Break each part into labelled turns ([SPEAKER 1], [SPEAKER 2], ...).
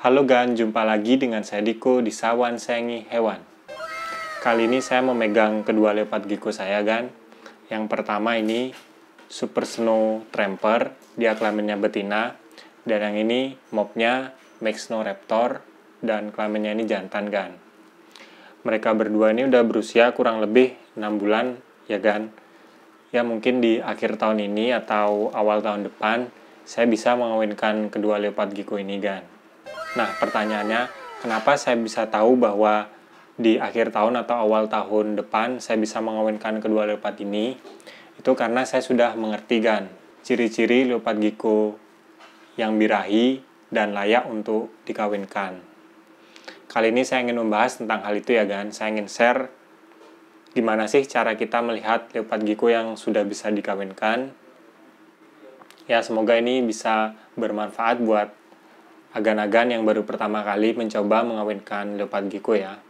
[SPEAKER 1] Halo Gan, jumpa lagi dengan saya Diko di Sawan Sayangi Hewan. Kali ini saya memegang kedua leopard gecko saya, Gan. Yang pertama ini Super Snow Tramper, dia kelaminnya betina. Dan yang ini mopnya Mexnoraptor, dan kelaminnya ini jantan, Gan. Mereka berdua ini udah berusia kurang lebih 6 bulan, ya Gan. Ya mungkin di akhir tahun ini atau awal tahun depan, saya bisa mengawinkan kedua leopard gecko ini, Gan. Nah, pertanyaannya, kenapa saya bisa tahu bahwa di akhir tahun atau awal tahun depan saya bisa mengawinkan kedua leopard ini? Itu karena saya sudah mengerti, Gan, ciri-ciri leopard gecko yang birahi dan layak untuk dikawinkan. Kali ini saya ingin membahas tentang hal itu, ya Gan. Saya ingin share gimana sih cara kita melihat leopard gecko yang sudah bisa dikawinkan. Ya, semoga ini bisa bermanfaat buat agan-agan yang baru pertama kali mencoba mengawinkan leopard gecko ya.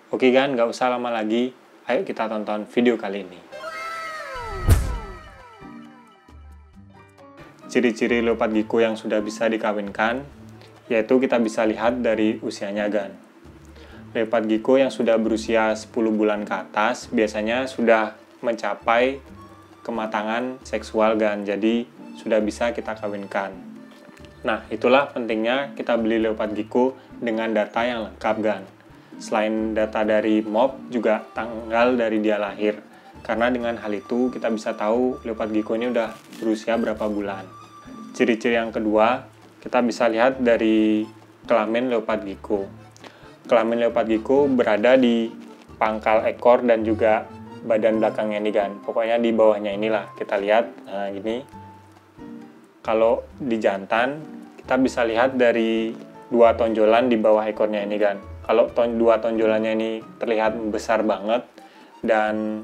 [SPEAKER 1] Oke Gan, nggak usah lama lagi, ayo kita tonton video kali ini. Ciri-ciri leopard gecko yang sudah bisa dikawinkan, yaitu kita bisa lihat dari usianya, Gan. Leopard gecko yang sudah berusia 10 bulan ke atas biasanya sudah mencapai kematangan seksual, Gan. Jadi sudah bisa kita kawinkan. Nah, itulah pentingnya kita beli leopard gecko dengan data yang lengkap, Gan. Selain data dari MOP, juga tanggal dari dia lahir. Karena dengan hal itu kita bisa tahu leopard gecko ini udah berusia berapa bulan. Ciri-ciri yang kedua, kita bisa lihat dari kelamin leopard gecko. Kelamin leopard gecko berada di pangkal ekor dan juga badan belakangnya ini, Gan. Pokoknya di bawahnya inilah kita lihat. Nah, gini. Kalau di jantan, kita bisa lihat dari dua tonjolan di bawah ekornya ini, Gan. Kalau dua tonjolannya ini terlihat besar banget, dan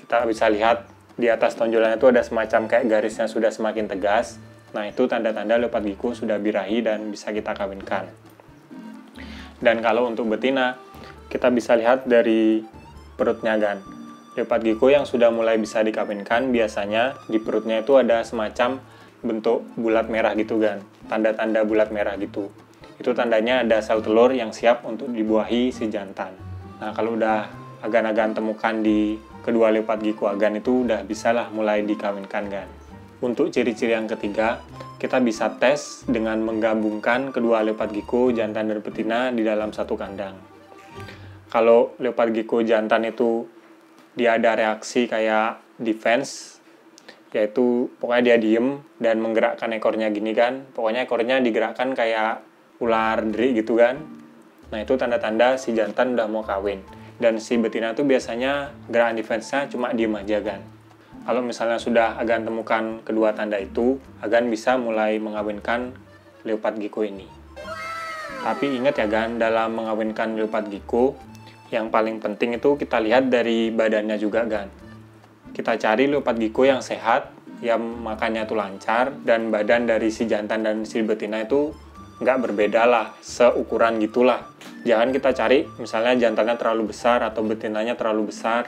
[SPEAKER 1] kita bisa lihat di atas tonjolannya itu ada semacam kayak garisnya sudah semakin tegas. Nah, itu tanda-tanda leopard gecko sudah birahi dan bisa kita kawinkan. Dan kalau untuk betina, kita bisa lihat dari perutnya, Gan. Leopard gecko yang sudah mulai bisa dikawinkan, biasanya di perutnya itu ada semacam bentuk bulat merah gitu, Gan. Tanda-tanda bulat merah gitu. Itu tandanya ada sel telur yang siap untuk dibuahi si jantan. Nah, kalau udah agan-agan temukan di kedua leopard gecko agan itu udah bisalah mulai dikawinkan, Gan. Untuk ciri-ciri yang ketiga, kita bisa tes dengan menggabungkan kedua leopard gecko jantan dan betina di dalam satu kandang. Kalau leopard gecko jantan itu dia ada reaksi kayak defense, yaitu pokoknya dia diem dan menggerakkan ekornya gini, kan. Pokoknya ekornya digerakkan kayak ular deri gitu, kan. Nah, itu tanda-tanda si jantan udah mau kawin. Dan si betina tuh biasanya gerakan defense-nya cuma diem aja, kan. Kalau misalnya sudah agan temukan kedua tanda itu, agan bisa mulai mengawinkan leopard gecko ini. Tapi ingat ya, Gan, dalam mengawinkan leopard gecko, yang paling penting itu kita lihat dari badannya juga, Gan. Kita cari leopard gecko yang sehat, yang makannya tuh lancar, dan badan dari si jantan dan si betina itu nggak berbeda lah, seukuran gitulah. Jangan kita cari misalnya jantannya terlalu besar atau betinanya terlalu besar,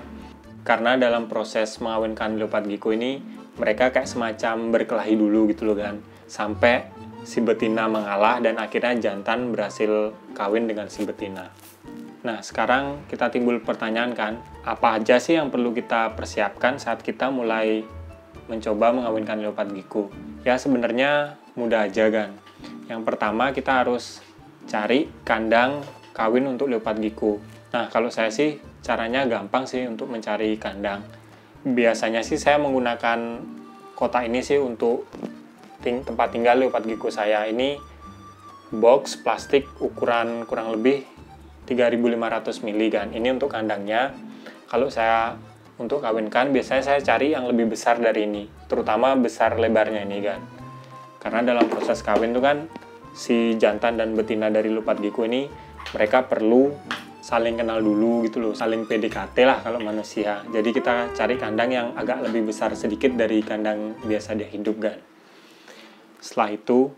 [SPEAKER 1] karena dalam proses mengawinkan leopard gecko ini, mereka kayak semacam berkelahi dulu gitu loh, Kan. Sampai si betina mengalah dan akhirnya jantan berhasil kawin dengan si betina. Nah, sekarang kita timbul pertanyaan, kan, apa aja sih yang perlu kita persiapkan saat kita mulai mencoba mengawinkan leopard gecko? Ya, sebenarnya mudah aja, kan. Yang pertama, kita harus cari kandang kawin untuk leopard gecko. Nah, kalau saya sih, caranya gampang sih untuk mencari kandang. Biasanya sih saya menggunakan kotak ini sih untuk tempat tinggal leopard gecko saya. Ini box plastik ukuran kurang lebih 3.500 ml, kan. Ini untuk kandangnya. Kalau saya untuk kawinkan, biasanya saya cari yang lebih besar dari ini, terutama besar lebarnya ini, kan. Karena dalam proses kawin itu kan, si jantan dan betina dari leopard gecko ini, mereka perlu saling kenal dulu gitu loh, saling PDKT lah kalau manusia. Jadi kita cari kandang yang agak lebih besar sedikit dari kandang biasa dia hidup, kan. Setelah itu,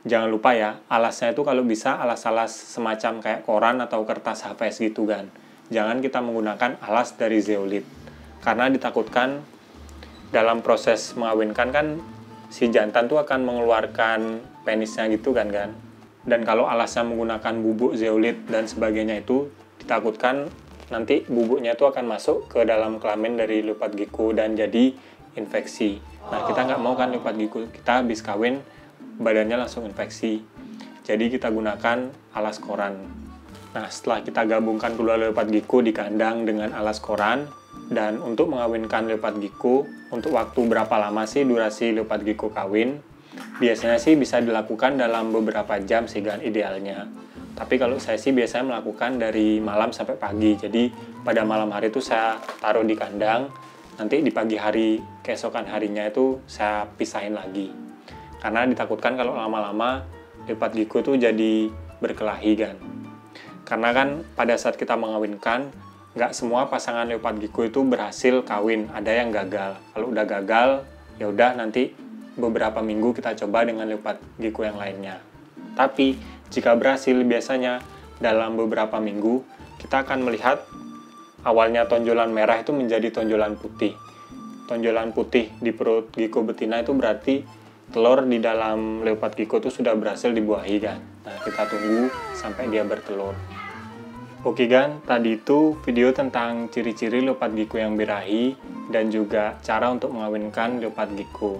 [SPEAKER 1] jangan lupa ya, alasnya itu kalau bisa alas-alas semacam kayak koran atau kertas HVS gitu, kan. Jangan kita menggunakan alas dari zeolit. Karena ditakutkan dalam proses mengawinkan kan si jantan tuh akan mengeluarkan penisnya gitu, kan. Dan kalau alasnya menggunakan bubuk zeolit dan sebagainya itu ditakutkan nanti bubuknya itu akan masuk ke dalam kelamin dari leopard gecko dan jadi infeksi. Nah, kita nggak mau kan leopard gecko kita habis kawin badannya langsung infeksi. Jadi kita gunakan alas koran. Nah, setelah kita gabungkan kedua leopard gecko di kandang dengan alas koran, dan untuk mengawinkan leopard gecko, untuk waktu berapa lama sih durasi leopard gecko kawin? Biasanya sih bisa dilakukan dalam beberapa jam sih kan idealnya. Tapi kalau saya sih biasanya melakukan dari malam sampai pagi. Jadi pada malam hari itu saya taruh di kandang, nanti di pagi hari keesokan harinya itu saya pisahin lagi. Karena ditakutkan kalau lama-lama leopard gecko itu jadi berkelahi kan. Karena kan pada saat kita mengawinkan, nggak semua pasangan leopard gecko itu berhasil kawin, ada yang gagal. Kalau udah gagal, ya udah nanti beberapa minggu kita coba dengan leopard gecko yang lainnya. Tapi jika berhasil, biasanya dalam beberapa minggu kita akan melihat awalnya tonjolan merah itu menjadi tonjolan putih. Tonjolan putih di perut gecko betina itu berarti telur di dalam leopard gecko itu sudah berhasil dibuahi kan. Nah, kita tunggu sampai dia bertelur. Oke kan, tadi itu video tentang ciri-ciri leopard gecko yang birahi dan juga cara untuk mengawinkan leopard gecko.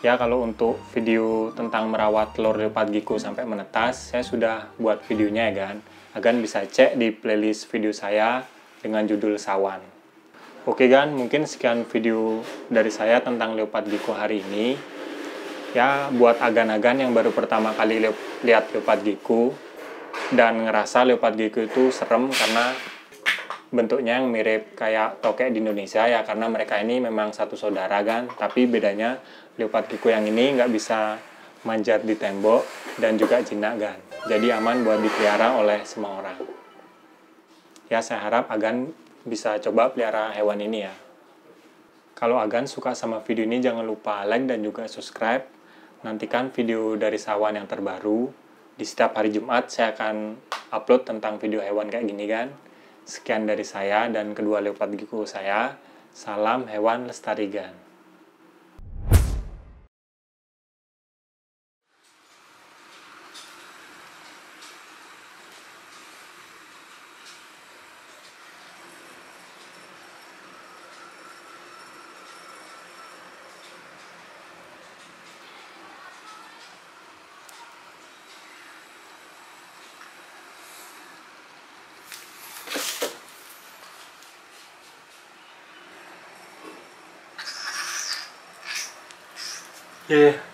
[SPEAKER 1] Ya, kalau untuk video tentang merawat telur leopard gecko sampai menetas, saya sudah buat videonya ya kan. Agan bisa cek di playlist video saya dengan judul Sawan. Oke kan, mungkin sekian video dari saya tentang leopard gecko hari ini. Ya, buat agan-agan yang baru pertama kali lihat leopard gecko dan ngerasa leopard gecko itu serem karena bentuknya yang mirip kayak tokek di Indonesia ya, karena mereka ini memang satu saudara kan, tapi bedanya leopard gecko yang ini nggak bisa manjat di tembok dan juga jinak kan, jadi aman buat dipelihara oleh semua orang. Ya, saya harap Agan bisa coba pelihara hewan ini ya. Kalau Agan suka sama video ini, jangan lupa like dan juga subscribe. Nantikan video dari Sawan yang terbaru. Di setiap hari Jumat saya akan upload tentang video hewan kayak gini kan. Sekian dari saya dan kedua leopard gecko saya. Salam hewan lestarigan. Yeah.